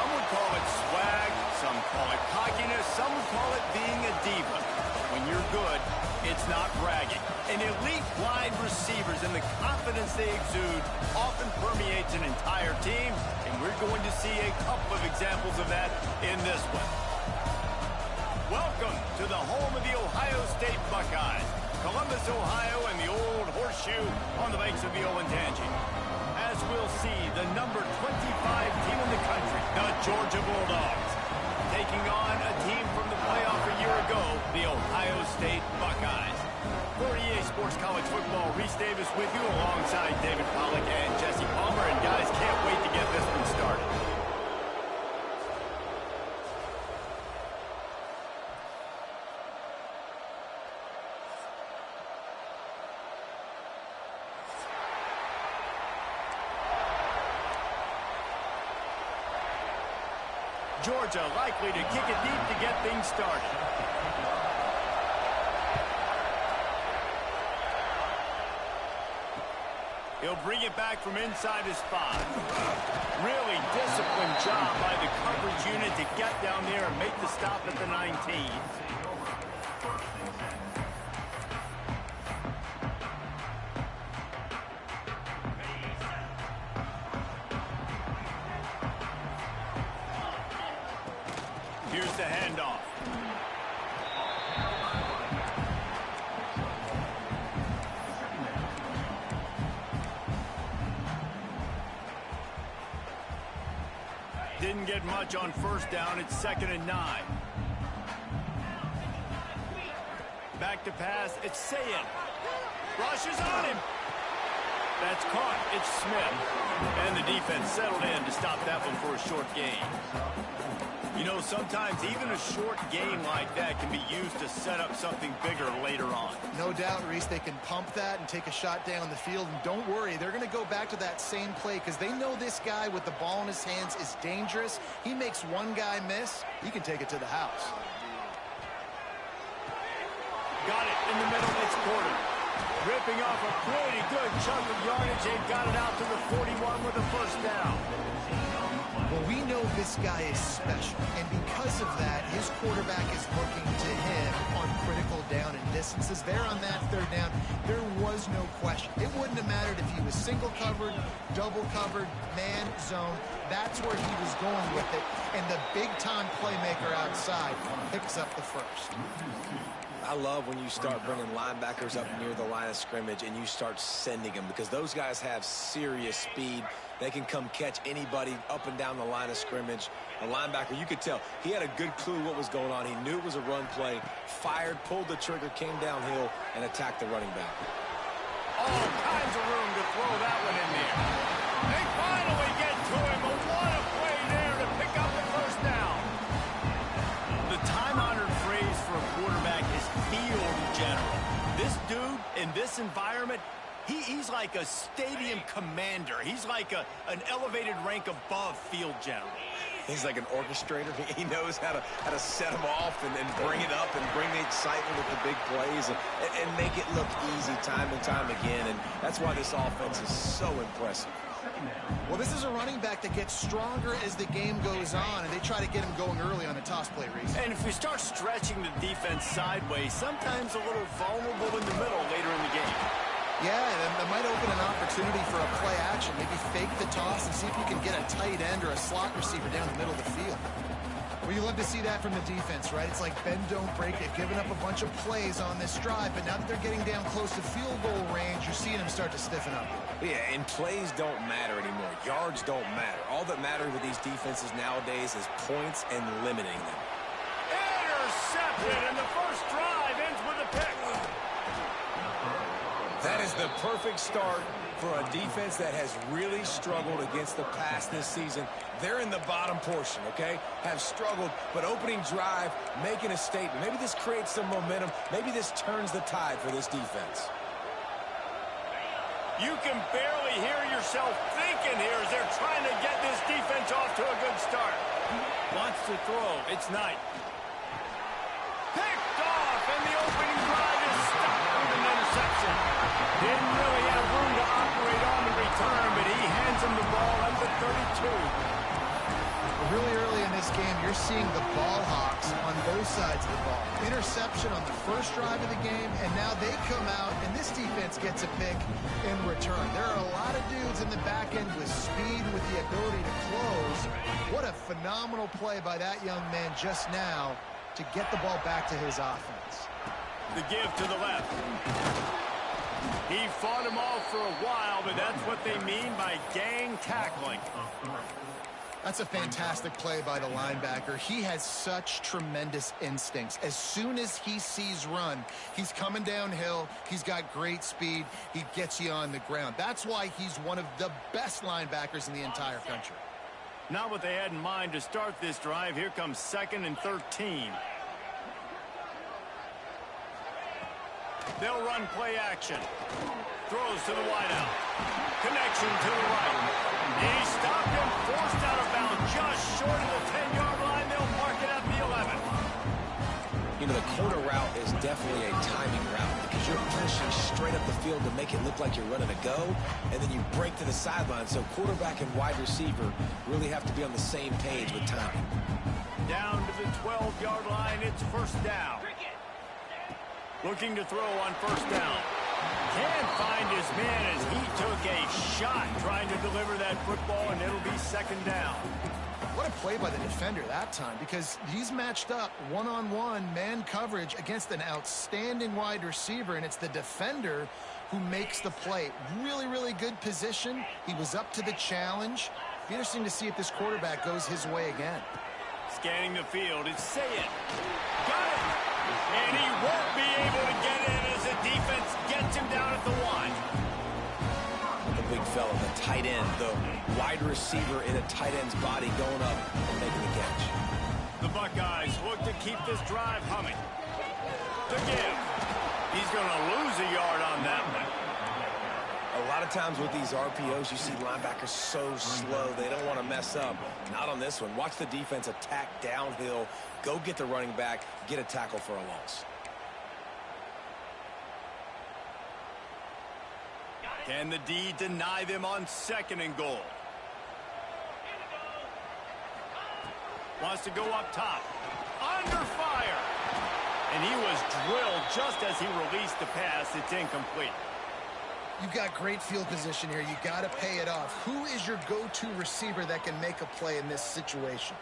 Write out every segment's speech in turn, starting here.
Some would call it swag, some call it cockiness, some would call it being a diva. When you're good, it's not bragging. And elite wide receivers and the confidence they exude often permeates an entire team, and we're going to see a couple of examples of that in this one. Welcome to the home of the Ohio State Buckeyes, Columbus, Ohio, and the old horseshoe on the banks of the Ncaa26. As we'll see, the number 25 team in the country, the Georgia Bulldogs, taking on a team from the playoff a year ago, the Ohio State Buckeyes. For EA Sports College Football, Reese Davis with you alongside David Pollack and Jesse Palmer. And guys, can't wait to get this one started. Georgia likely to kick it deep to get things started. He'll bring it back from inside his 5. Really disciplined job by the coverage unit to get down there and make the stop at the 19. Here's the handoff. Didn't get much on first down. It's 2nd and 9. Back to pass. It's Sayin. Rushes on him. That's caught. It's Smith. And the defense settled in to stop that one for a short gain. You know, sometimes even a short game like that can be used to set up something bigger later on. No doubt, Reese, they can pump that and take a shot down the field. And don't worry, they're going to go back to that same play because they know this guy with the ball in his hands is dangerous. He makes one guy miss, he can take it to the house. Got it in the middle. It's Porter. Ripping off a pretty good chunk of yardage. They've got it out to the 41 with a first down. Well, we know this guy is special, and because of that, his quarterback is looking to him on critical down and distances. There on that 3rd down, there was no question. It wouldn't have mattered if he was single covered, double covered, man, zone. That's where he was going with it, and the big-time playmaker outside picks up the first. I love when you start bringing linebackers up near the line of scrimmage and you start sending them because those guys have serious speed. They can come catch anybody up and down the line of scrimmage. A linebacker, you could tell, he had a good clue what was going on. He knew it was a run play, fired, pulled the trigger, came downhill, and attacked the running back. All kinds of room to throw that one in there. They finally get to him, but what a play there to pick up the first down. The time-honored phrase for a quarterback is field general. This dude, in this environment, he's like a stadium commander. He's like an elevated rank above field general. He's like an orchestrator. He knows how to set them off and then bring it up and bring the excitement with the big plays and make it look easy time and time again. And that's why this offense is so impressive. Well, this is a running back that gets stronger as the game goes on, and they try to get him going early on the toss play, Reese. And if we start stretching the defense sideways, sometimes a little vulnerable in the middle later in the game. Yeah, that might open an opportunity for a play action. Maybe fake the toss and see if you can get a tight end or a slot receiver down the middle of the field. Well, you love to see that from the defense, right? It's like bend, don't break. They've given up a bunch of plays on this drive, but now that they're getting down close to field goal range, you're seeing them start to stiffen up. Yeah, and plays don't matter anymore. Yards don't matter. All that matters with these defenses nowadays is points and limiting them. Intercepted, and the first drive ends with a pick. That is the perfect start for a defense that has really struggled against the pass this season. They're in the bottom portion, okay? Have struggled, but opening drive, making a statement. Maybe this creates some momentum. Maybe this turns the tide for this defense. You can barely hear yourself thinking here as they're trying to get this defense off to a good start. Wants to throw. It's Knight. Picked off, and the opening drive is stopped with an interception. Didn't really have room to operate on the return, but he hands him the ball at the 32. really early in this game, you're seeing the ball hawks on both sides of the ball. Interception on the first drive of the game, and now they come out, and this defense gets a pick in return. There are a lot of dudes in the back end with speed, with the ability to close. What a phenomenal play by that young man just now to get the ball back to his offense. The give to the left. He fought him off for a while, but that's what they mean by gang tackling. That's a fantastic play by the linebacker. He has such tremendous instincts. As soon as he sees run, he's coming downhill. He's got great speed. He gets you on the ground. That's why he's one of the best linebackers in the entire country. Not what they had in mind to start this drive. Here comes 2nd and 13. They'll run play action. Throws to the wideout. Connection to the right. He stopped him, forced out of bounds, just short of the 10-yard line. They'll mark it at the 11. You know, the corner route is definitely a timing route because you're pushing straight up the field to make it look like you're running a go, and then you break to the sideline. So quarterback and wide receiver really have to be on the same page with timing. Down to the 12-yard line. It's first down. Looking to throw on first down. Can't find his man as he took a shot trying to deliver that football, and it'll be 2nd down. What a play by the defender that time, because he's matched up one-on-one man coverage against an outstanding wide receiver, and it's the defender who makes the play. Really, really good position. He was up to the challenge. Be interesting to see if this quarterback goes his way again. Scanning the field, it's Sayed. Got it! And he won't be able to get in as the defense gets him down at the 1. The big fella, the tight end, the wide receiver in a tight end's body going up and making the catch. The Buckeyes look to keep this drive humming. The give. He's going to lose a yard on that one. A lot of times with these RPOs, you see linebackers so slow, they don't want to mess up. Not on this one. Watch the defense attack downhill, go get the running back, get a tackle for a loss. Can the D deny them on 2nd and goal? Wants to go up top. Under fire. And he was drilled just as he released the pass. It's incomplete. You've got great field position here. You got to pay it off. Who is your go-to receiver that can make a play in this situation?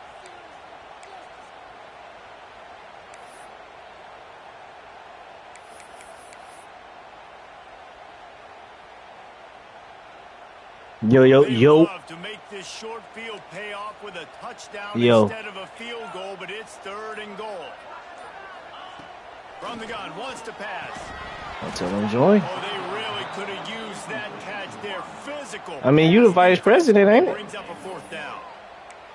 Yo. Love to make this short field pay off with a touchdown instead of a field goal, but it's 3rd and goal. From the gun, wants to pass. That's what I'm enjoying. Oh, they really could have used that catch there. Physical. I mean, you the vice president, ain't it? Brings up a 4th down.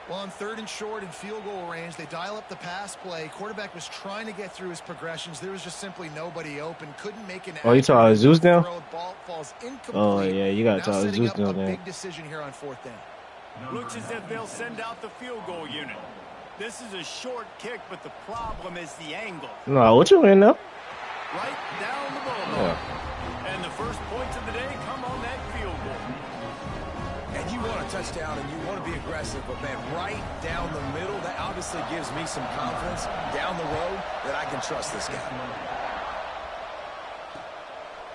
Well, on 3rd and short and field goal range, they dial up the pass play. Quarterback was trying to get through his progressions. There was just simply nobody open. Couldn't make an. Oh, you talking Zeus now? Ball falls incomplete. Oh yeah, you got to talk Zeus now. A big decision here on 4th down. Looks as if they'll send out the field goal unit. This is a short kick, but the problem is the angle. No, what you in now? Right down the boulevard. Yeah. And the first points of the day come on that field goal. And you want a touchdown and you want to be aggressive, but man, right down the middle, that obviously gives me some confidence down the road that I can trust this guy.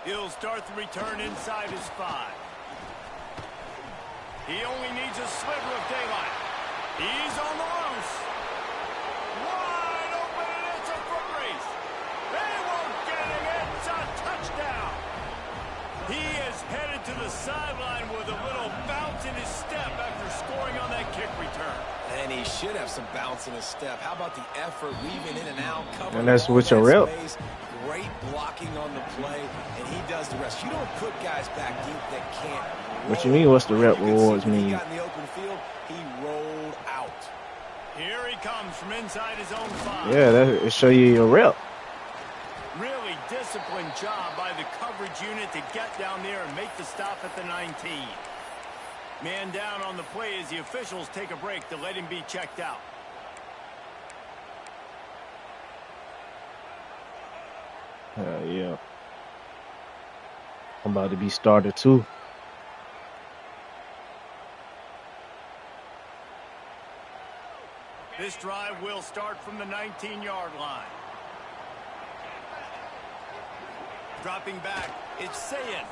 He'll start the return inside his 5. He only needs a sliver of daylight. He's on the loose. Wide open, and it's a foot race. They won't get him. It's a touchdown. He is headed to the sideline with a little bounce in his step after scoring on that kick return. And he should have some bounce in his step. How about the effort, weaving in and out, covering? And that's with your rep. Great blocking on the play, and he does the rest. You don't put guys back deep that can't roll. What you mean? What's the rep rewards mean? He got in the open field, he rolled out. Here he comes from inside his own 5. Yeah, that show you your rep. Really disciplined job by the coverage unit to get down there and make the stop at the 19. Man down on the play as the officials take a break to let him be checked out. Yeah. I'm about to be started too. This drive will start from the 19-yard line. Dropping back, it's Sayin.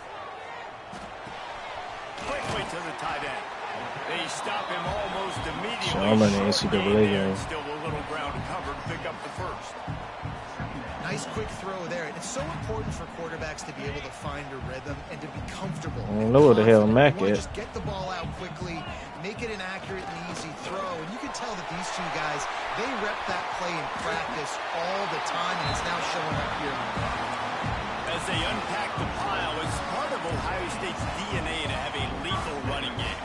Quickly to the tight end. They stop him almost immediately. Sherman in the NCAA game. Still a little ground to cover to pick up the first. Nice quick throw there. It's so important for quarterbacks to be able to find a rhythm and to be comfortable. I don't know where the hell Mac is. Just get the ball out quickly, make it an accurate and easy throw. And you can tell that these two guys, they rep that play in practice all the time, and it's now showing up here. As they unpack the pile, it's part of Ohio State's DNA to have a lethal running game.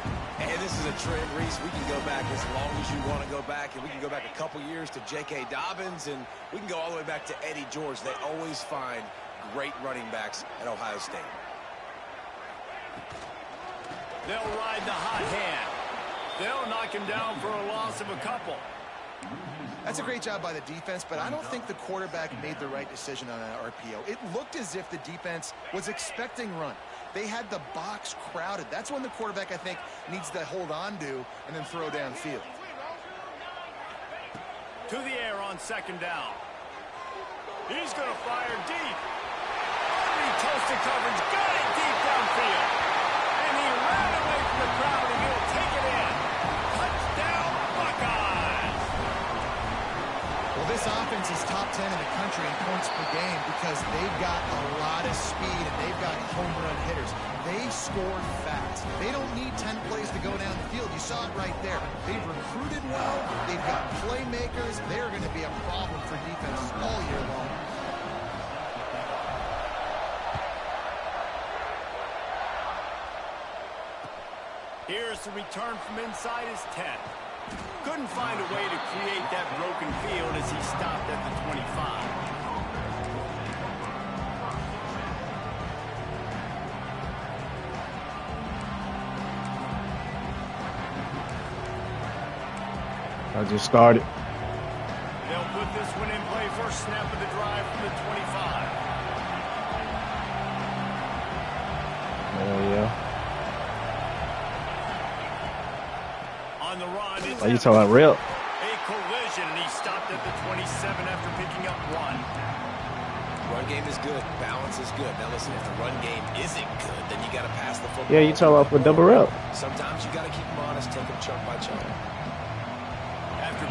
And this is a trend, Reese. We can go back as long as you want to go back, and we can go back a couple years to J.K. Dobbins, and we can go all the way back to Eddie George. They always find great running backs at Ohio State. They'll ride the hot hand. They'll knock him down for a loss of a couple. That's a great job by the defense, but I don't think the quarterback made the right decision on that RPO. It looked as if the defense was expecting run. They had the box crowded. That's when the quarterback, I think, needs to hold on to and then throw downfield. To the air on second down. He's going to fire deep. Toasted coverage. Got it deep downfield. And he ran away from the crowd, and he'll take it in. Touchdown, Buckeyes. Well, this offense is top 10 in the country in points per game because they've got a lot of speed and they've got home run hitters. They scored fast. They don't need 10 plays to go down the field. You saw it right there. They've recruited well. They've got playmakers. They're going to be a problem for defenses all year long. Here's the return from inside his 10. Couldn't find a way to create that broken field as he stopped at the 25. I just started. They'll put this one in play. First snap of the drive from the 25. Oh, yeah. On the run, it's Are you talking about real? a collision, and he stopped at the 27 after picking up one. Run game is good. Balance is good. Now listen, if the run game isn't good, then you got to pass the football. Yeah, you talking about for double rep. Sometimes you got to keep them honest, take them chunk by chunk.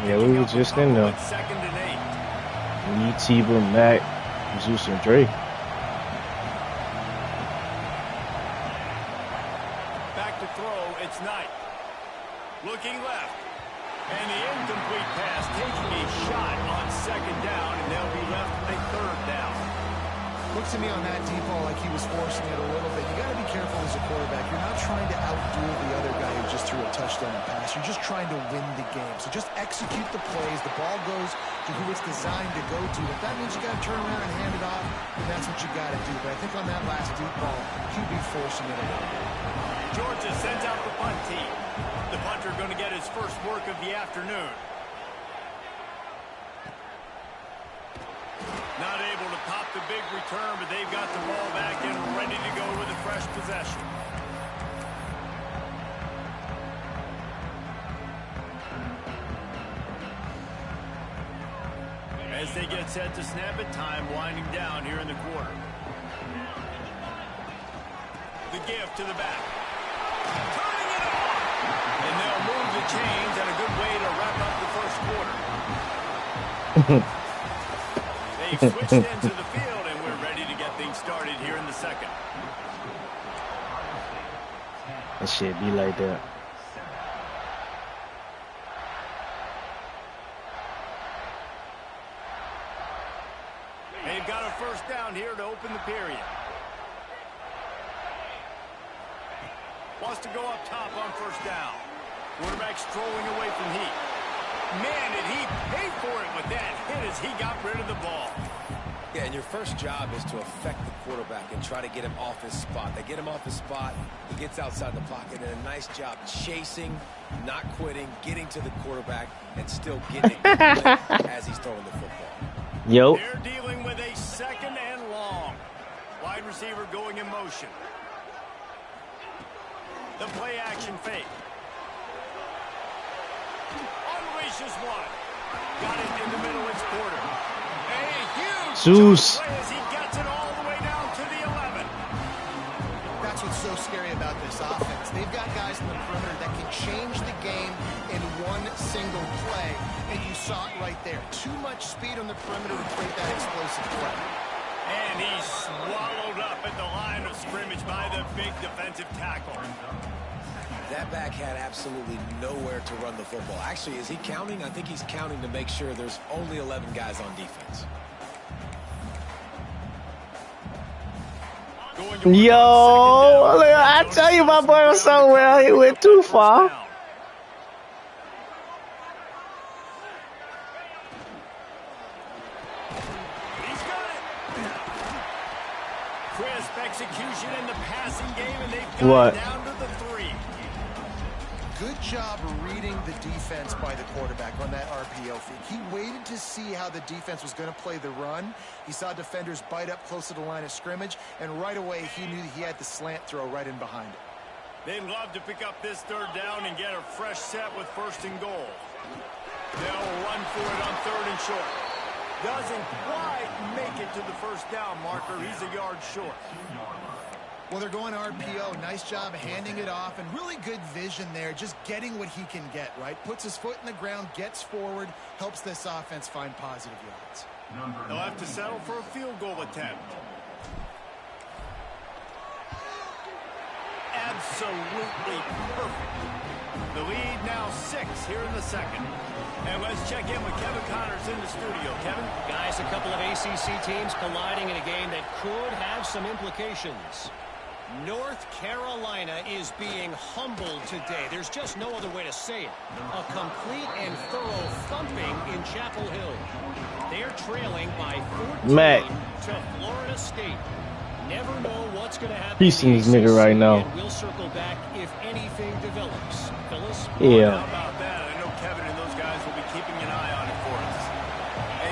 Yeah, we were just in there. Second and 8. Me, Tebow, Mac, Zeus, and Dre. Back to throw, it's Knight. Looking left. And the incomplete pass taking a shot on second down, and they'll be left with a third down. Looks to me on that deep ball like he was forcing it a little bit. You got to be careful as a quarterback. You're not trying to outdo the other guy who just threw a touchdown pass. You're just trying to win the game. So just execute the plays. The ball goes to who it's designed to go to. If that means you got to turn around and hand it off, then that's what you got to do. But I think on that last deep ball, QB forcing it a little bit. Georgia sends out the punt team. The punter going to get his first work of the afternoon. Not able to pop the big return, but they've got the ball back and ready to go with a fresh possession. As they get set to snap it, time winding down here in the quarter. The gift to the back. Turning it on! And they'll move the chains, and a good way to wrap up the first quarter. They've switched into the field, and we're ready to get things started here in the second. That shit be like that. They've got a first down here to open the period. Wants to go up top on first down. Quarterback strolling away from Heat. Man, did he pay for it with that hit as he got rid of the ball. Yeah, and your first job is to affect the quarterback and try to get him off his spot. They get him off his spot, he gets outside the pocket, and a nice job chasing, not quitting, getting to the quarterback, and still getting it as he's throwing the football. Yo. They're dealing with a second and long. Wide receiver going in motion. The play action fake. Unleashes one. Got it in the middle of his quarter. A huge Zeus. play as he gets it all the way down to the 11. That's what's so scary about this offense. They've got guys in the perimeter that can change the game in one single play, and you saw it right there. Too much speed on the perimeter to create that explosive play. And he's swallowed up at the line of scrimmage by the big defensive tackle. That back had absolutely nowhere to run the football. Actually, is he counting? I think he's counting to make sure there's only 11 guys on defense. Yo, I tell you, my boy was so well. He went too far. He's got it. Crisp execution in the passing game, and they've got it down to the 3. Good job reading the defense by the quarterback on that RPO feed. He waited to see how the defense was going to play the run. He saw defenders bite up close to the line of scrimmage, and right away he knew he had the slant throw right in behind it. They'd love to pick up this 3rd down and get a fresh set with 1st and goal. They'll run for it on 3rd and short. Doesn't quite make it to the 1st down marker. He's a yard short. Well, they're going RPO. Nice job handing it off, and really good vision there, just getting what he can get, right? Puts his foot in the ground, gets forward, helps this offense find positive yards. They'll have to settle for a field goal attempt. Absolutely perfect. The lead now 6 here in the 2nd. And let's check in with Kevin Connors in the studio. Kevin? Guys, a couple of ACC teams colliding in a game that could have some implications. North Carolina is being humbled today. There's just no other way to say it. A complete and thorough thumping in Chapel Hill. They're trailing by 14 to Florida State. Never know what's going to happen. He's in his nigga right now. We'll circle back if anything develops. Phyllis? Yeah. How about that? I know Kevin and those guys will be keeping an eye on it for us.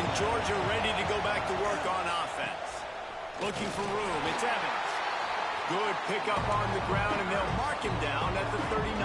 And Georgia ready to go back to work on offense. Looking for room. It's Evans. Good pickup on the ground, and they'll mark him down at the 39.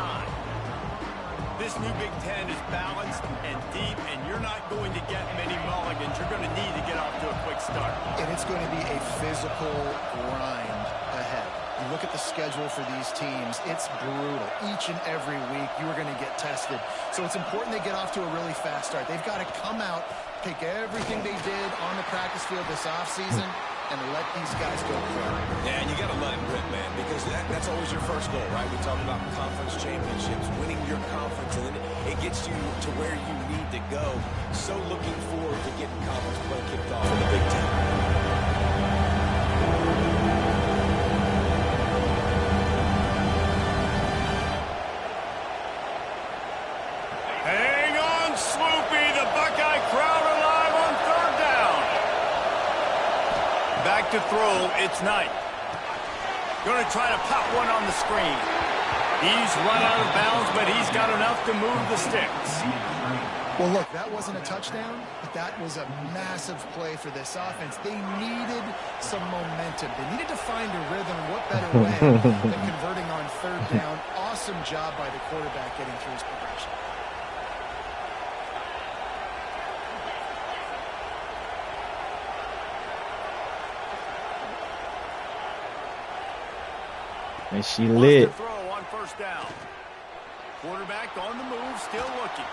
This new Big Ten is balanced and deep, and you're not going to get many mulligans. You're going to need to get off to a quick start. And it's going to be a physical grind ahead. You look at the schedule for these teams, it's brutal. Each and every week, you are going to get tested. So it's important they get off to a really fast start. They've got to come out, take everything they did on the practice field this offseason, and let these guys go quick. Yeah, and you got to let them rip, man, because that's always your first goal, right? We talk about conference championships, winning your conference, and then it gets you to where you need to go. So looking forward to getting conference play kicked off in the Big Ten. Hang on, Sloopy. The Buckeye crowd alive on 3rd down. Back to throw, it's Knight. Going to try to pop one on the screen. He's run out of bounds, but he's got enough to move the sticks. Well, look, that wasn't a touchdown, but that was a massive play for this offense. They needed some momentum. They needed to find a rhythm. What better way than converting on 3rd down? Awesome job by the quarterback getting through his progression. And she lit. Throw on 1st down. Quarterback on the move, still looking.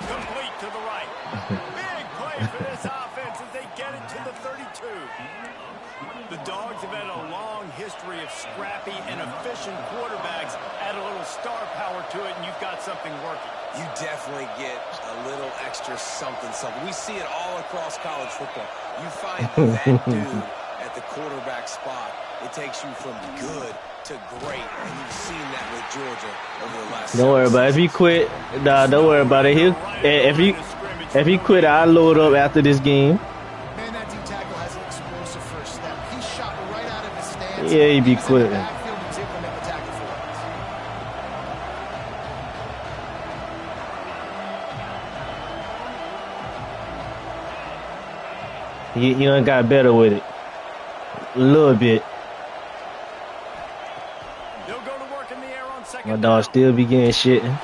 Complete to the right. Big play for this offense as they get it to the 32. The Dogs have had a long history of scrappy and efficient quarterbacks. Add a little star power to it, and you've got something working. You definitely get a little extra something. We see it all across college football. You find that dude at the quarterback spot. It takes you from good to great, and you've seen that with Georgia over the last. Don't worry about it. If he quit, don't worry about it. If he quit, I'll load up after this game. Man, that D tackle has an explosive first step. He shot right out of his stance. Yeah, he be quitting. He done got better with it. A little bit. My dog still be getting shit. Quarterback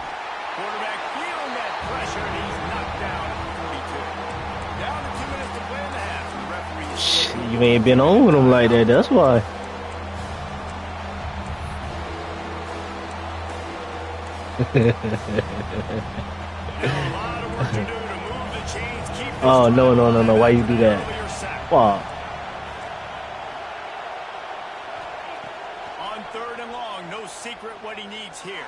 feeling that pressure, and he's knocked down You ain't been on with him like that. That's why. Oh no! Why you do that? Wow. On 3rd and long, no secret what he needs here.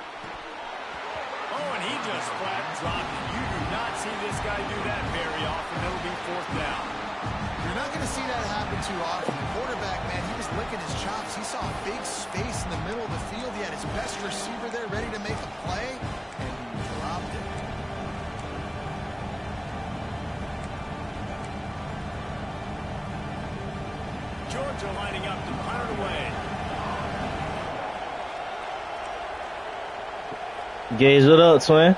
Oh, and he just flat dropped it. You do not see this guy do that very often. It'll be 4th down. You're not going to see that happen too often. The quarterback, man, he was licking his chops. He saw a big space in the middle of the field. He had his best receiver there ready to make a play, and he dropped it. Georgia lining up to punt it away. Gaze it up, twin.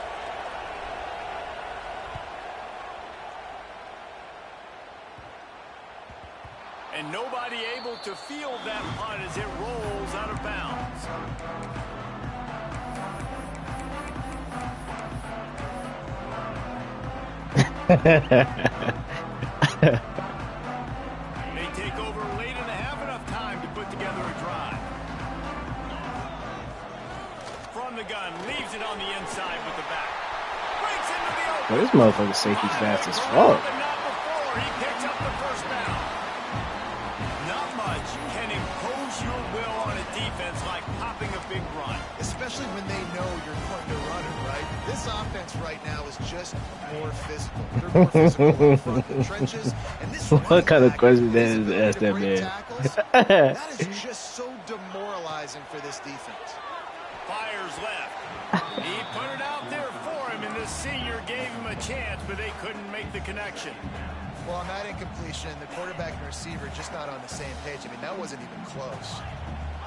And nobody able to field that punt as it rolls out of bounds. They take over late and have enough time to put together a drive. From the gun, leaves it on the inside with the back. Breaks into the open. Well, this motherfucker safety fast as fuck. But not before he picks up the 1st down. Not much can impose your will on a defense like popping a big run. Especially when they know you're going to run it, right? This offense right now is just more physical. They're more physical in front of the trenches. And this What kind of question that is to ask that man? That is just so demoralizing for this defense. Fires left. He put it out there for him, and the senior gave him a chance, but they couldn't make the connection. Well, on that incompletion, the quarterback and receiver just not on the same page. I mean, that wasn't even close.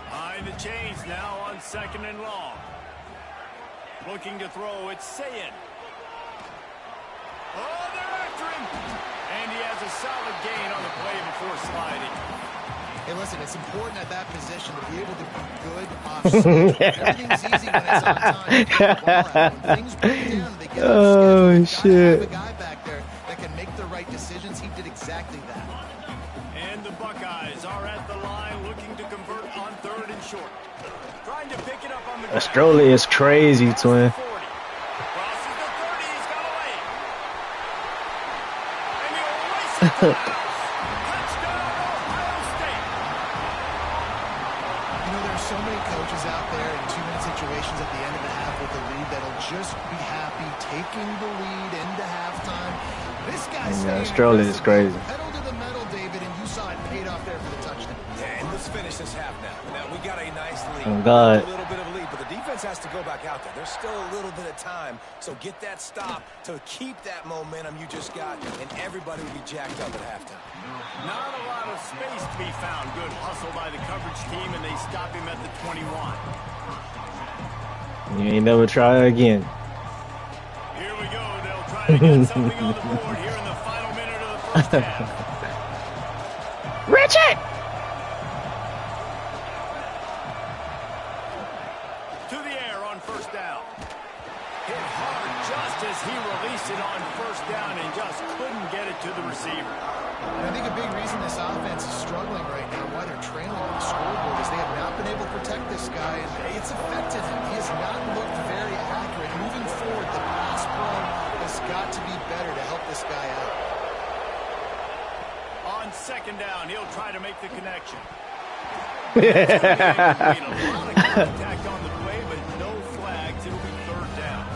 Behind the chains now on 2nd and long. Looking to throw, it's Sayin. Oh, they're after him. And he has a solid gain on the play before sliding. Hey, listen, it's important at that position to be able to be good off-switch. Everything's easy when it's on time. When things break down, they get Oh, shit. have a guy back there that can make the right decisions. He did exactly that. And the Buckeyes are at the line looking to convert on 3rd and short. Trying to pick it up on the ground. Australia is crazy, twin. 40. Crosses the 30. He's got a lane. And he'll race it to the house. Touchdown, Ohio State. You know, there's so many coaches out there in 2-minute situations at the end of the half with the lead that'll just be happy taking the lead into halftime. This guy's Australia is crazy. Pedal to the metal, David, and you saw it paid off there for the touchdown. Yeah, and let's finish this half now. Now, we got a nice lead. Oh, God. A little bit of a lead, but the defense has to go back out there. There's still a little bit of time, so get that stop to keep that momentum you just got, and everybody will be jacked up at halftime. Not a lot of space to be found. Good hustle by the coverage team, and they stop him at the 21. You ain't never try again. Here we go. They'll try to get something on the board here in the final minute of the first half. Richard! To the air on 1st down. Hit hard just as he released it on 1st down and just couldn't get it to the receiver. And I think a big reason this offense is struggling right now, why they're trailing on the scoreboard, is they have not been able to protect this guy, and it's affected him. He has not looked very accurate. Moving forward, the pass pro has got to be better to help this guy out. On 2nd down, he'll try to make the connection. Made a lot of contact on the play, but no flags. It'll be 3rd down.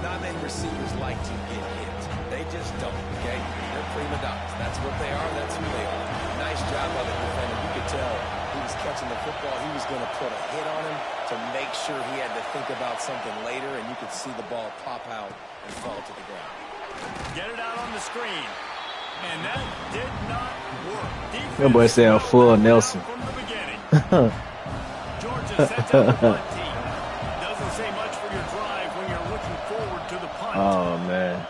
Not many receivers like to get hit. They just don't, okay? They're prima donnas. That's what they are. That's who they are. Nice job by the defender. You could tell he was catching the football. He was going to put a hit on him to make sure he had to think about something later, and you could see the ball pop out and fall to the ground. Get it out on the screen. And that did not work. That boy said full Nelson. From the beginning. Georgia sets out the punt team. Doesn't say much for your drive when you're looking forward to the punt. Oh, man.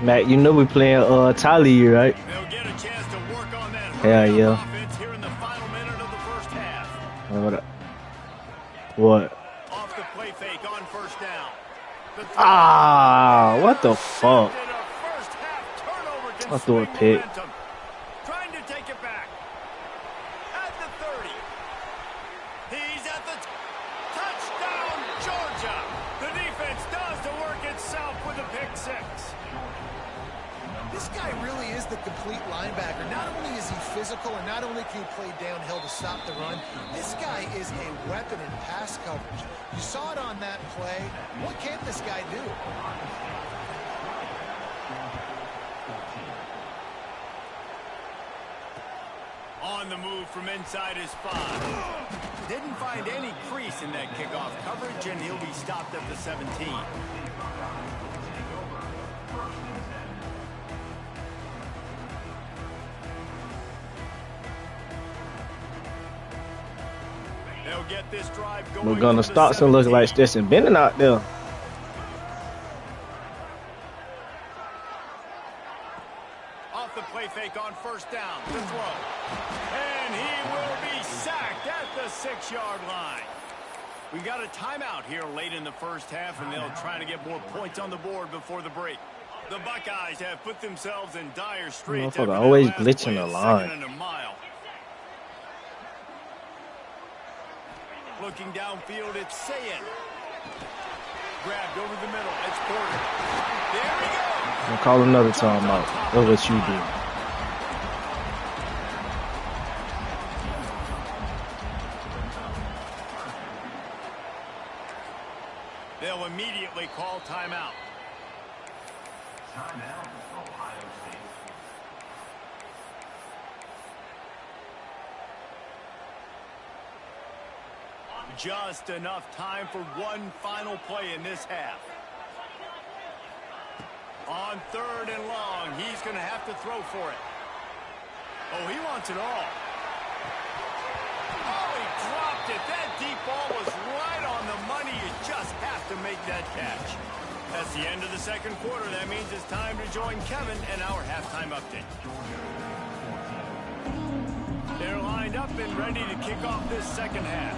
Matt, you know we playing Tali, right? They'll get a chance to work on that Hell yeah. Offense here in the final minute of the first half. What? Off the play fake on first down. Ah, what the fuck? I threw a pick. Trying to take it back. At the 30. He's at the touchdown, Georgia. The defense does the work itself with a pick six. This guy really is the complete linebacker. Not only is he physical and not only can he play downhill to stop the run, this guy is a weapon in pass coverage. You saw it on that play. What can this guy do? On the move from inside his 5. Didn't find any crease in that kickoff coverage, and he'll be stopped at the 17. They'll get this drive going. We're gonna start some look like Stetson Bennett out there. Off the play fake on first down. The throw. And he will be sacked at the 6-yard line. We got a timeout here late in the first half, and they'll try to get more points on the board before the break. The Buckeyes have put themselves in dire straits. Always glitching the line. Looking downfield, it's Sayin. Grabbed over the middle. It's Porter. There we go. I'll call another timeout. That's what you do. They'll immediately call timeout. Timeout, Ohio State. Just enough time for one final play in this half. On 3rd and long, he's going to have to throw for it. Oh, he wants it all. Oh, he dropped it. That deep ball was right on the money. You just have to make that catch. That's the end of the second quarter. That means it's time to join Kevin and our halftime update. They're lined up and ready to kick off this second half.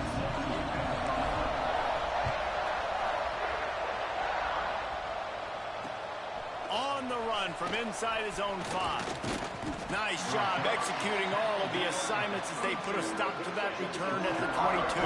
On the run from inside his own 5. Nice job executing all of the assignments as they put a stop to that return at the 22.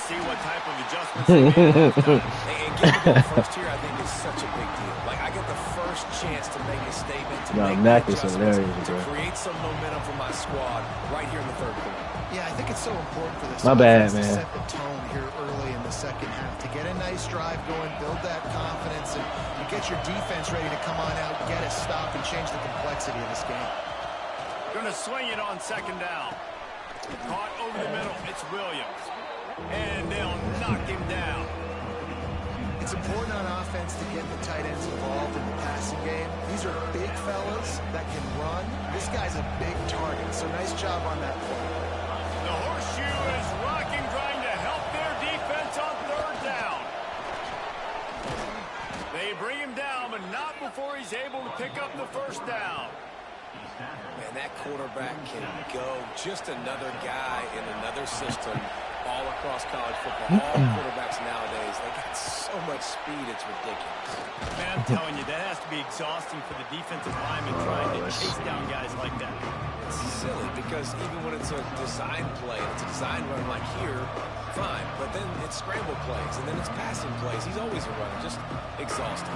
See what type of adjustments they make. And getting the first here, I think, is such a big deal. Like, I get the first chance to make a statement, to make adjustments, to create some momentum for my squad right here in the third quarter. Yeah, I think it's so important for this My bad, to man. set the tone here early in the second half, to get a nice drive going, build that confidence, and get your defense ready to come on out, get a stop, and change the complexity of this game. Going to swing it on 2nd down. Caught over the middle. It's Williams. And they'll knock him down. It's important on offense to get the tight ends involved in the passing game. These are big fellas that can run. This guy's a big target, so nice job on that play. The horseshoe is rocking, trying to help their defense on 3rd down. They bring him down, but not before he's able to pick up the 1st down. Man, that quarterback can go. Just another guy in another system. All across college football, all quarterbacks nowadays, they got so much speed, it's ridiculous. Man, I'm telling you, that has to be exhausting for the defensive lineman trying to chase down guys like that. It's silly because even when it's a design play, it's a design run like here, fine. But then it's scramble plays, and then it's passing plays. He's always a runner, just exhausting.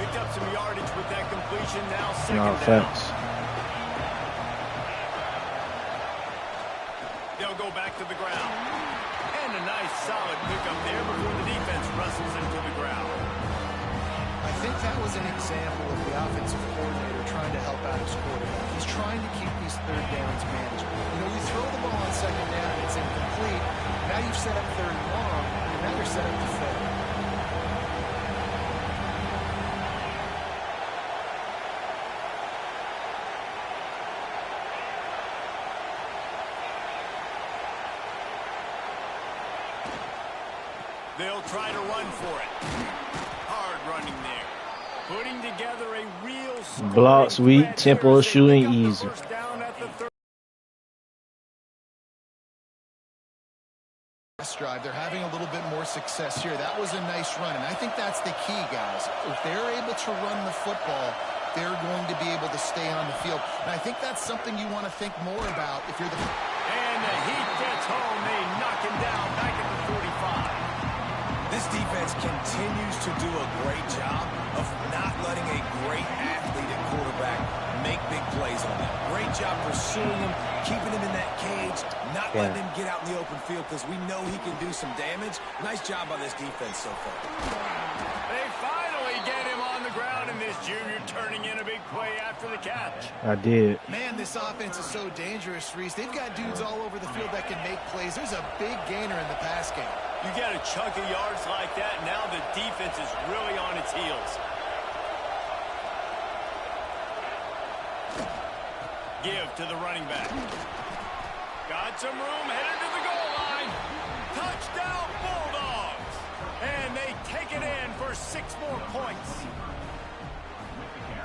Picked up some yardage with that completion, now 2nd down. They'll go back to the ground. And a nice solid pickup there before the defense wrestles him to the ground. I think that was an example of the offensive coordinator trying to help out his quarterback. He's trying to keep these 3rd downs manageable. You know, you throw the ball on 2nd down and it's incomplete. Now you've set up 3rd and long, and now you're set up to 5th. They'll try to run for it. Hard running there. Putting together a real blocks weak, tempo shooting easy. Drive. They're having a little bit more success here. That was a nice run, and I think that's the key, guys. If they're able to run the football, they're going to be able to stay on the field. And I think that's something you want to think more about if you're the... And the Heat gets home. They knock him down back at the 45. This defense continues to do a great job of not letting a great athlete at quarterback make big plays on them. Great job pursuing him, keeping him in that cage, not letting him get out in the open field because we know he can do some damage. Nice job by this defense so far. They finally get him on the ground, and this junior turning in a big play after the catch. I did. Man, this offense is so dangerous, Reese. They've got dudes all over the field that can make plays. There's a big gainer in the pass game. You get a chunk of yards like that, now the defense is really on its heels. Give to the running back. Got some room, headed to the goal line. Touchdown, Bulldogs. And they take it in for 6 more points.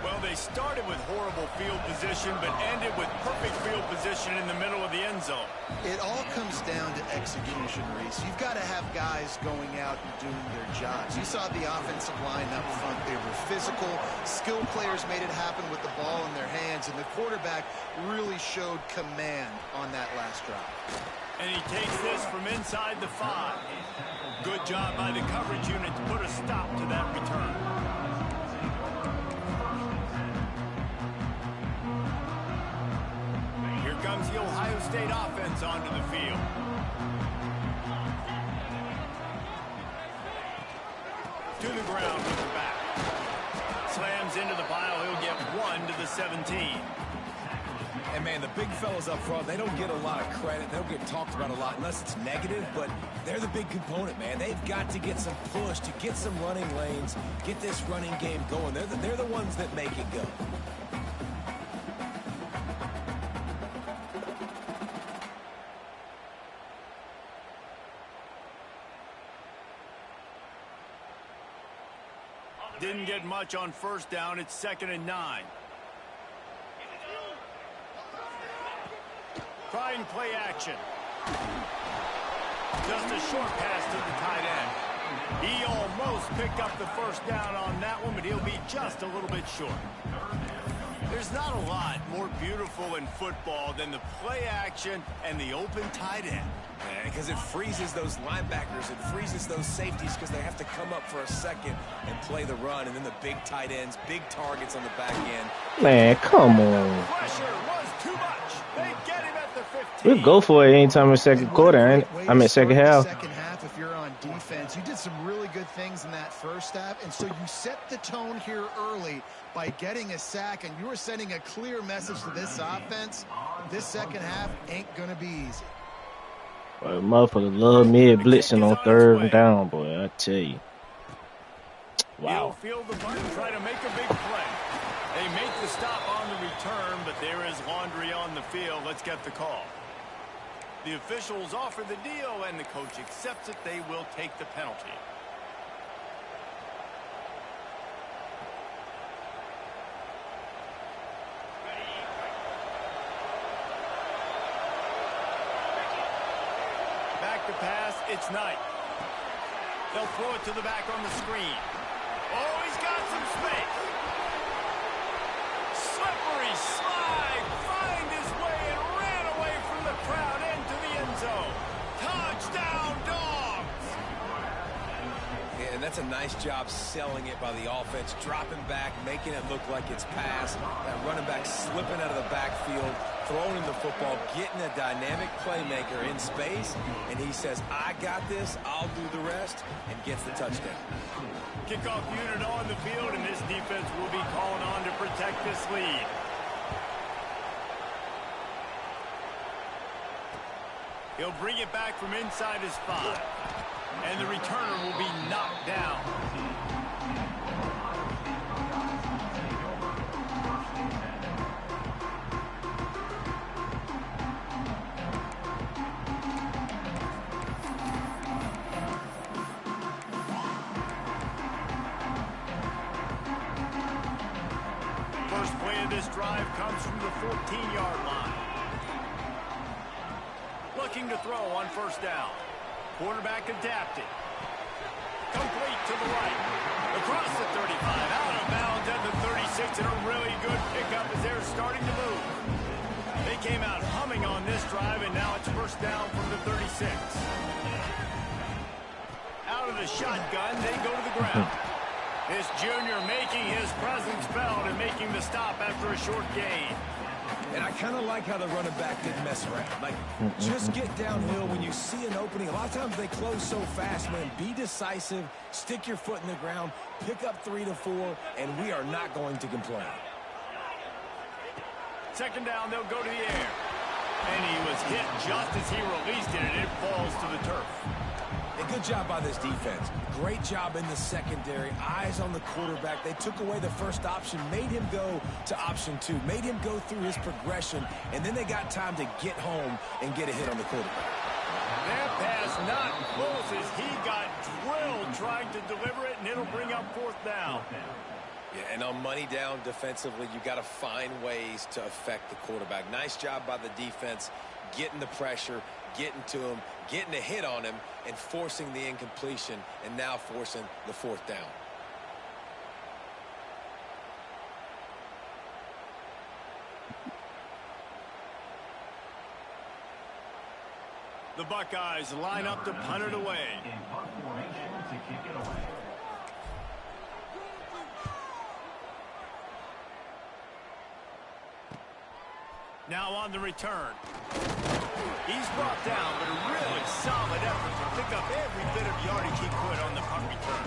Well, they started with horrible field position, but ended with perfect field position in the middle of the end zone. It all comes down to execution, Reese. You've got to have guys going out and doing their jobs. You saw the offensive line up front. They were physical. Skilled players made it happen with the ball in their hands, and the quarterback really showed command on that last drive. And he takes this from inside the 5. Good job by the coverage unit to put a stop to that return. Comes the Ohio State offense onto the field. To the ground with the back. Slams into the pile. He'll get 1 to the 17. And, man, the big fellas up front, they don't get a lot of credit. They don't get talked about a lot unless it's negative, but they're the big component, man. They've got to get some push to get some running lanes, get this running game going. They're the ones that make it go. Didn't get much on first down. It's 2nd and 9. Trying play action. Just a short pass to the tight end. He almost picked up the first down on that one, but he'll be just a little bit short. There's not a lot more beautiful in football than the play action and the open tight end. Because it freezes those linebackers, it freezes those safeties because they have to come up for a second and play the run, and then the big tight ends, big targets on the back end. Man, come on. Pressure was too much. They get him at the 15. We'll go for it anytime in the second quarter. I mean, second half. Second half, if you're on defense, you did some really good things in that first half, and so you set the tone here early by getting a sack, and you were sending a clear message to this offense. This second half ain't going to be easy. Boy, motherfuckers love mid blitzing on 3rd and down, boy. I tell you. Wow. He'll feel the button, try to make a big play. They make the stop on the return, but there is laundry on the field. Let's get the call. The officials offer the deal, and the coach accepts it. They will take the penalty. Back to pass, it's Knight. They'll throw it to the back on the screen. Oh, he's got some space. Slippery slide, find his way and ran away from the crowd into the end zone. Touchdown, Dogs! Yeah, and that's a nice job selling it by the offense, dropping back, making it look like it's pass. That running back slipping out of the backfield, throwing the football, getting a dynamic playmaker in space, and he says, I got this, I'll do the rest, and gets the touchdown. Kickoff unit on the field, and this defense will be calling on to protect this lead. He'll bring it back from inside his 5, and the returner will be knocked down. this drive comes from the 14-yard line. Looking to throw on first down. Quarterback adapted. Complete to the right. Across the 35. Out of bounds at the 36. And a really good pickup as they're starting to move. They came out humming on this drive, and now it's first down from the 36. Out of the shotgun, they go to the ground. This junior making his presence felt and making the stop after a short gain. And I kind of like how the running back didn't mess around. Like, just get downhill when you see an opening. A lot of times they close so fast, man. Be decisive, stick your foot in the ground, pick up 3 to 4, and we are not going to complain. Second down, they'll go to the air. And he was hit just as he released it, and it falls to the turf. And good job by this defense. Great job in the secondary. Eyes on the quarterback. They took away the first option, made him go to option 2, made him go through his progression, and then they got time to get home and get a hit on the quarterback. That pass not close as he got drilled trying to deliver it, and it'll bring up fourth down. Yeah, and on money down defensively, you got to find ways to affect the quarterback. Nice job by the defense, getting the pressure, getting to him, getting a hit on him, and forcing the incompletion, and now forcing the fourth down. The Buckeyes line up to punt it away. Now on the return. He's brought down, but a really solid effort to pick up every bit of yardage he could on the punt return.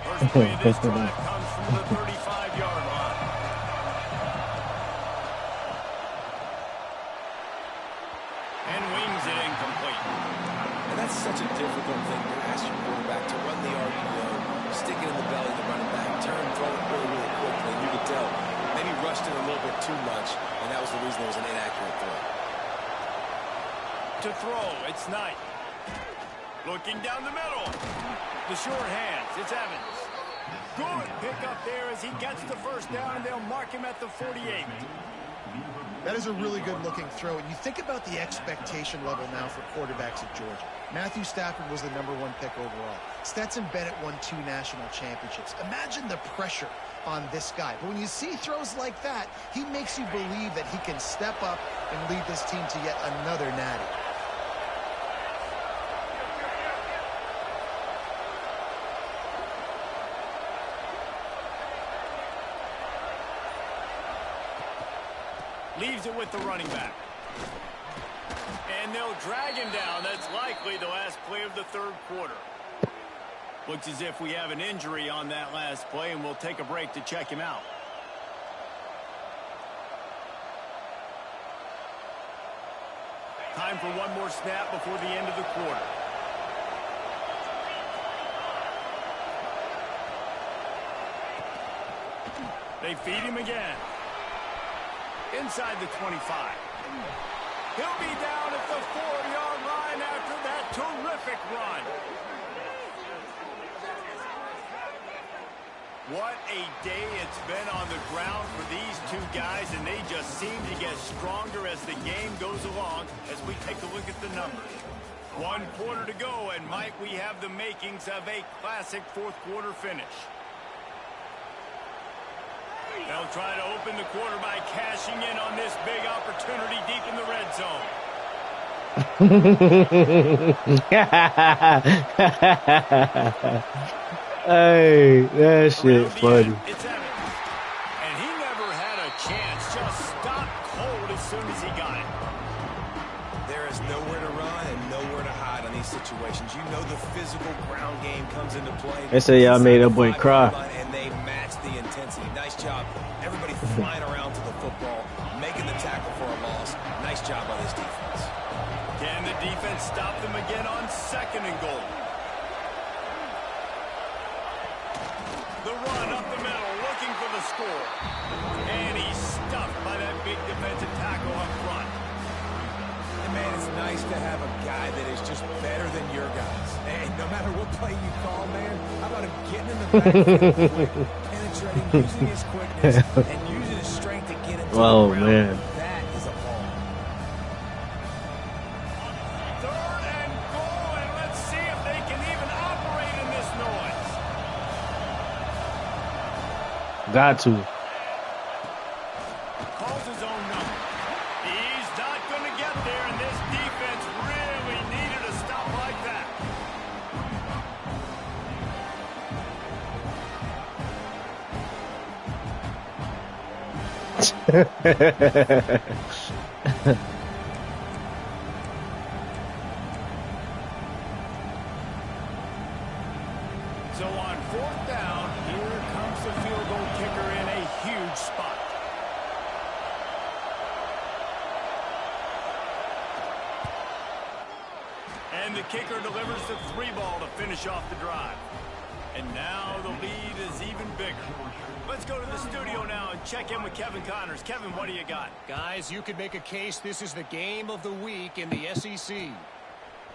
First play of this drive comes from the 35-yard line. And wings it incomplete. And that's such a difficult thing to ask your quarterback to run the RPO, stick it in the belly of the running back, turn, throw it really, really quickly. And you could tell maybe rushed it a little bit too much, and that was the reason it was an inaccurate throw. To throw, it's Knight. Looking down the middle. The short hands, it's Evans. Good pickup there as he gets the first down, and they'll mark him at the 48. That is a really good-looking throw. And you think about the expectation level now for quarterbacks at Georgia. Matthew Stafford was the #1 pick overall. Stetson Bennett won 2 national championships. Imagine the pressure on this guy. But when you see throws like that, he makes you believe that he can step up and lead this team to yet another natty. Leaves it with the running back. And they'll drag him down. That's likely the last play of the third quarter. Looks as if we have an injury on that last play, and we'll take a break to check him out. Time for one more snap before the end of the quarter. They feed him again. Inside the 25. He'll be down at the 4-yard line after that terrific run. What a day it's been on the ground for these two guys, and they just seem to get stronger as the game goes along as we take a look at the numbers. 1 quarter to go, and might we have the makings of a classic fourth-quarter finish. They'll try to open the quarter by cashing in on this big opportunity deep in the red zone. Hey, that shit funny. It's Evans. And he never had a chance. Just stopped cold as soon as he got it. There is nowhere to run and nowhere to hide on these situations. You know the physical ground game comes into play. They say y'all made that boy cry. And they match the intensity. Nice job. Everybody flying around to the football, making the tackle for a loss. Nice job by this defense. Can the defense stop them again on 2nd and goal? The run up the middle, looking for the score. And he's stuffed by that big defensive tackle up front. And, man, it's nice to have a guy that is just better than your guys. And no matter what play you call, man, how about him getting in the backfield quick, penetrating, using his quickness, and using his strength to get into the ground. Man. That is a ball. 3rd and goal, and let's see if they can even operate in this noise. Got to. Calls his own number. He's not going to get there, and this defense really needed a stop like that. So on 4th down, here comes the field goal kicker in a huge spot. And the kicker delivers the 3 ball to finish off the drive. And now the lead is even bigger. Let's go to the studio now and check in with Kevin Connors. Kevin, what do you got? Guys, you could make a case this is the game of the week in the SEC.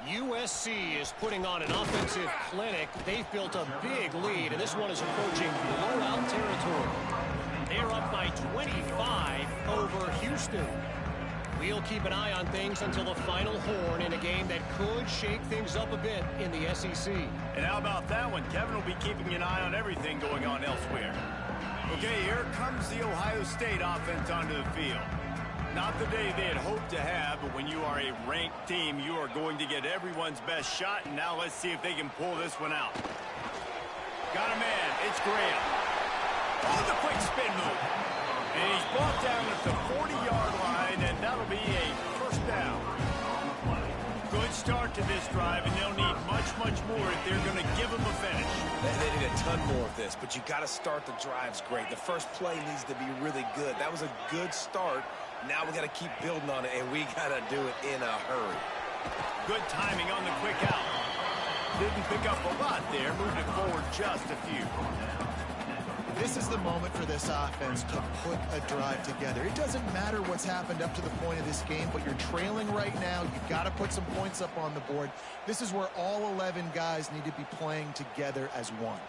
USC is putting on an offensive clinic. They've built a big lead, and this one is approaching blowout territory. They're up by 25 over Houston. We'll keep an eye on things until the final horn in a game that could shake things up a bit in the SEC. And how about that one? Kevin will be keeping an eye on everything going on elsewhere. Okay, here comes the Ohio State offense onto the field. Not the day they had hoped to have, but when you are a ranked team, you are going to get everyone's best shot. And now let's see if they can pull this one out. Got a man. It's Graham. Oh, the quick spin move. And he's brought down at the 40-yard line, and that'll be a 1st down. Good start to this drive, and they'll need much, much more if they're going to give them a finish. They need a ton more of this, but you got to start the drives great. The first play needs to be really good. That was a good start. Now we got to keep building on it, and we got to do it in a hurry. Good timing on the quick out. Didn't pick up a lot there, moved it forward just a few. This is the moment for this offense to put a drive together. It doesn't matter what's happened up to the point of this game, but you're trailing right now. You've got to put some points up on the board. This is where all 11 guys need to be playing together as one.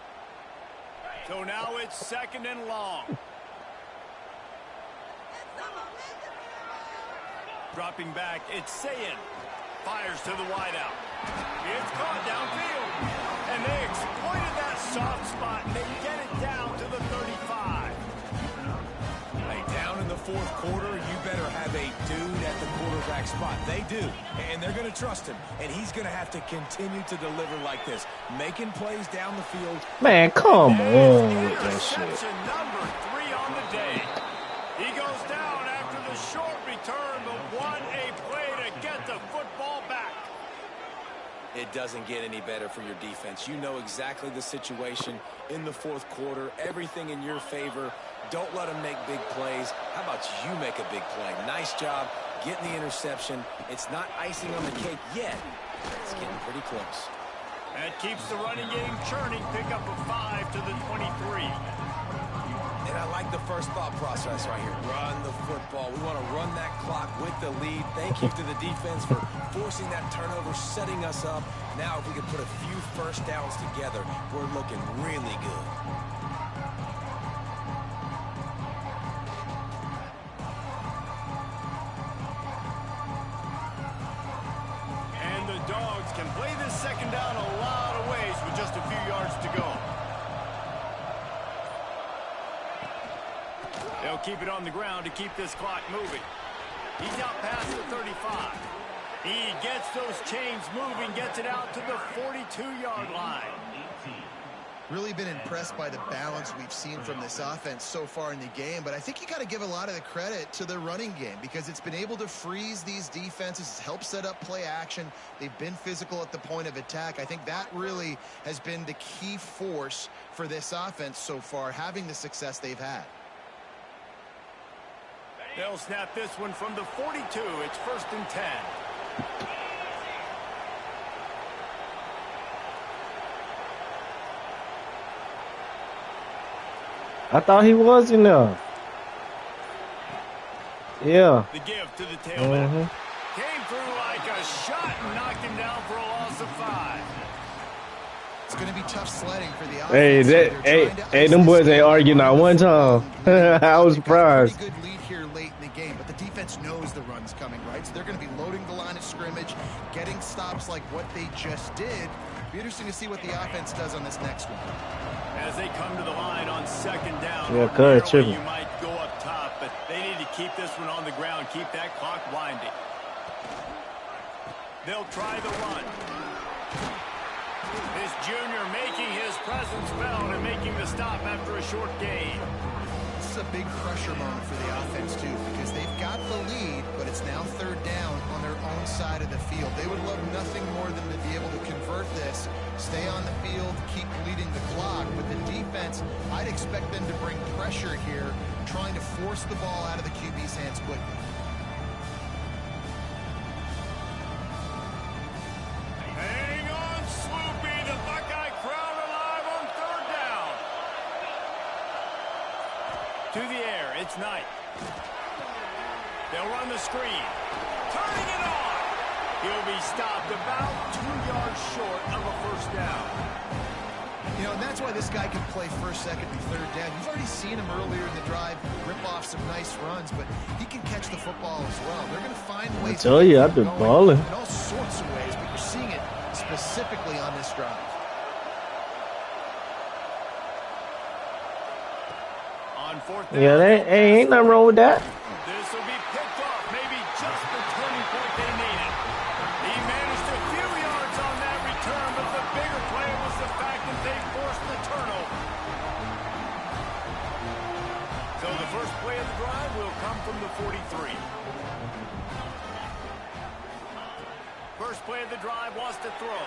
So now it's 2nd and long. Dropping back, it's Sayin. Fires to the wideout. It's caught downfield. And they exploited that soft spot, and they get it down to the 35. Hey, down in the 4th quarter, you better have a dude at the quarterback spot. They do, and they're going to trust him. And he's going to have to continue to deliver like this, making plays down the field. Man, come on with that shit. Interception number 3 on the day. He goes down after the short return, but what a play to get the football back. It doesn't get any better for your defense. You know exactly the situation in the 4th quarter. Everything in your favor. Don't let them make big plays. How about you make a big play? Nice job getting the interception. It's not icing on the cake yet. It's getting pretty close. That keeps the running game churning. Pick up a 5 to the 23. And I like the first thought process right here. Run the football. We want to run that clock with the lead. Thank you to the defense for forcing that turnover, setting us up. Now if we can put a few 1st downs together, we're looking really good. And the Dogs can play this 2nd down a lot of ways with just a few yards to go. They'll keep it on the ground to keep this clock moving. He's out past the 35. He gets those chains moving, gets it out to the 42-yard line. Really been impressed by the balance we've seen from this offense so far in the game, but I think you got to give a lot of the credit to the running game because it's been able to freeze these defenses. It's helped set up play action. They've been physical at the point of attack. I think that really has been the key force for this offense so far, having the success they've had. They'll snap this one from the 42. It's 1st and 10. I thought he was enough. Yeah. The give to the tailback. Came through like a shot and knocked him down for a loss of 5. It's going to be tough sledding for the offense. Hey, them boys ain't arguing not one time. I was surprised. Pretty good lead here late in the game, but the defense knows the run's coming, right? So they're going to be loading the line of scrimmage, getting stops like what they just did. Be interesting to see what the offense does on this next one. As they come to the line on 2nd down, yeah, good, you might go up top, but they need to keep this one on the ground, keep that clock winding. They'll try the run. This junior making his presence felt and making the stop after a short gain. This is a big pressure moment for the offense, too, because they've got the lead, but it's now 3rd down on their own side of the field. They would love nothing more than to be able to convert this, stay on the field, keep leading the clock. But the defense, I'd expect them to bring pressure here, trying to force the ball out of the QB's hands quickly. Hang on, Sloopy. The Buckeye crowd alive on 3rd down. To the air, it's Knight. They'll run the screen. Turning it on. He'll be stopped about 2 yards short of a 1st down. You know, and that's why this guy can play 1st, 2nd, and 3rd down. You've already seen him earlier in the drive rip off some nice runs, but he can catch the football as well. They're going to find ways. I tell you, I've been balling. In all sorts of ways, but you're seeing it specifically on this drive. On 4th down. Yeah, ain't nothing wrong with that. This will be picked off, maybe just the turning point they needed. He managed a few yards on that return, but the bigger play was the fact that they forced the turnover. So the first play of the drive will come from the 43. First play of the drive wants to throw.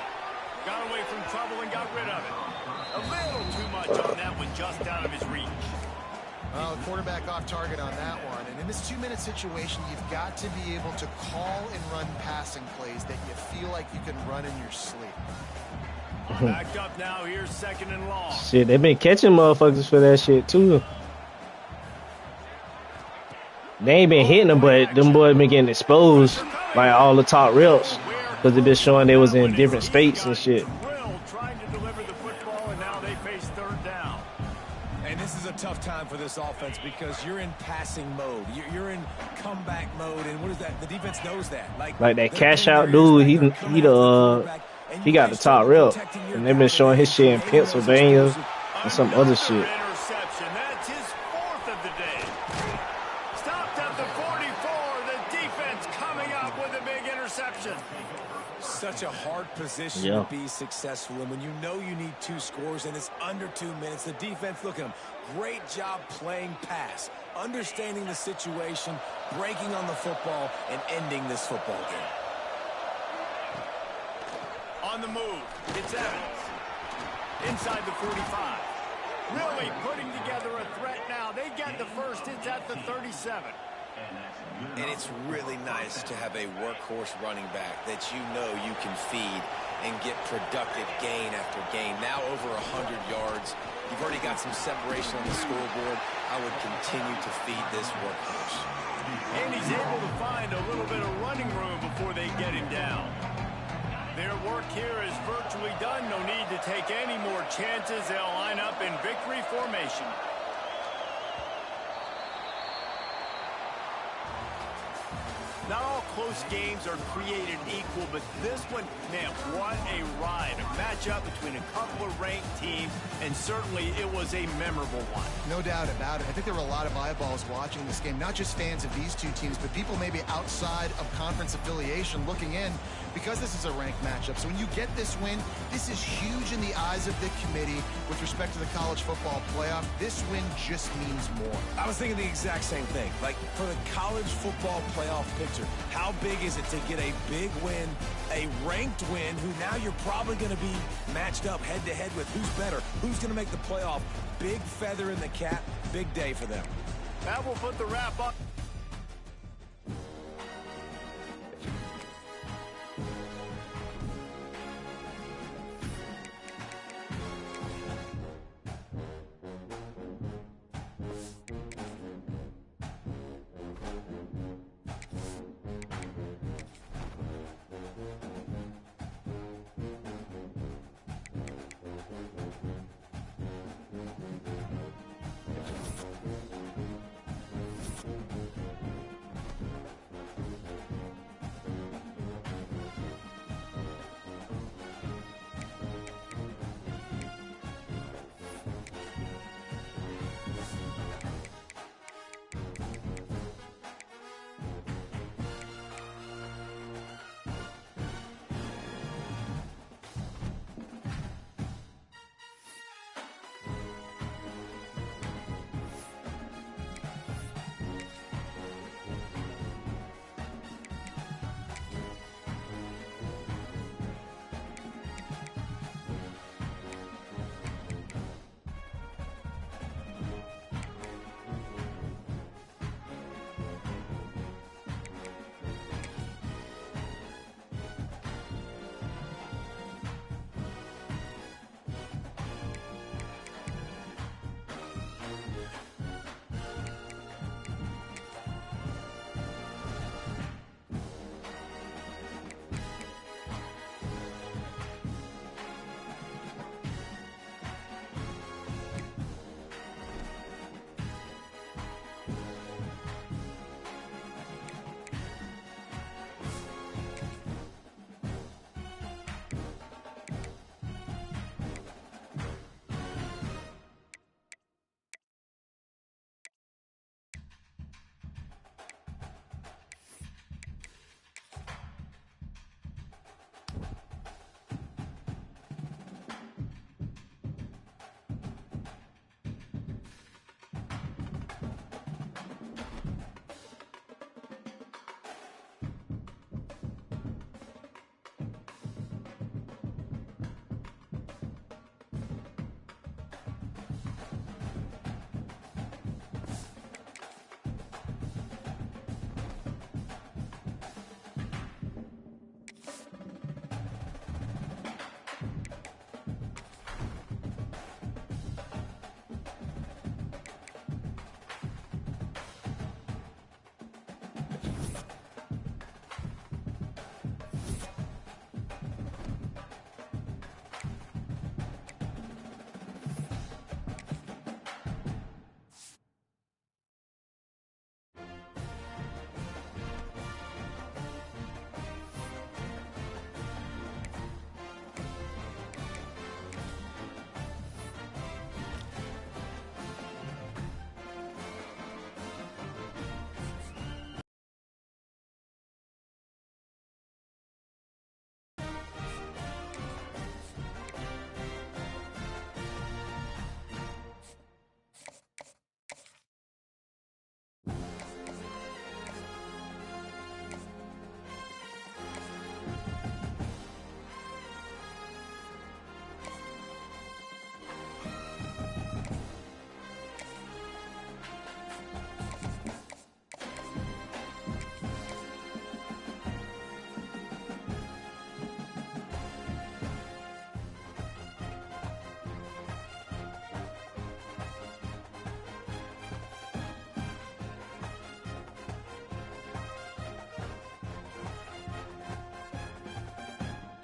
Got away from trouble and got rid of it. A little too much on that one, just out of his reach. Well, quarterback off target on that one. And in this 2-minute situation, you've got to be able to call and run passing plays that you feel like you can run in your sleep. Backed up now, here's 2nd and long. Shit, they been catching motherfuckers for that shit, too. They ain't been hitting them, but them boys been getting exposed by all the top reps because they been showing they was in different states and shit. Trying to deliver the football, and now they face 3rd down. And this is a tough time for this offense because you're in passing mode. You're in comeback mode, and what is that? The defense knows that. Like that cash out dude, he got the top rep, and they've been showing his shit in Pennsylvania and some other shit. Interception. That's his 4th of the day. Stopped at the 44. The defense coming up with a big interception. Such a hard position to be successful, and when you know you need 2 scores and it's under 2 minutes, the defense, look at them. Great job playing pass, understanding the situation, breaking on the football, and ending this football game. On the move, it's Evans. Inside the 45. Really putting together a threat now. They get the first. It's at the 37. And it's really nice to have a workhorse running back that you know you can feed and get productive gain after gain. Now over 100 yards. You've already got some separation on the scoreboard. I would continue to feed this workhorse. And he's able to find a little bit of running room before they get him down. Their work here is virtually done. No need to take any more chances. They'll line up in victory formation. Not all close games are created equal, but this one, man, what a ride. A matchup between a couple of ranked teams, and certainly it was a memorable one. No doubt about it. I think there were a lot of eyeballs watching this game, not just fans of these two teams, but people maybe outside of conference affiliation looking in because this is a ranked matchup. So when you get this win, this is huge in the eyes of the committee with respect to the college football playoff. This win just means more. I was thinking the exact same thing. Like, for the college football playoff picture, how big is it to get a big win, a ranked win, who now you're probably going to be matched up head-to-head with who's better, who's going to make the playoff. Big feather in the cap, big day for them. That will put the wrap up.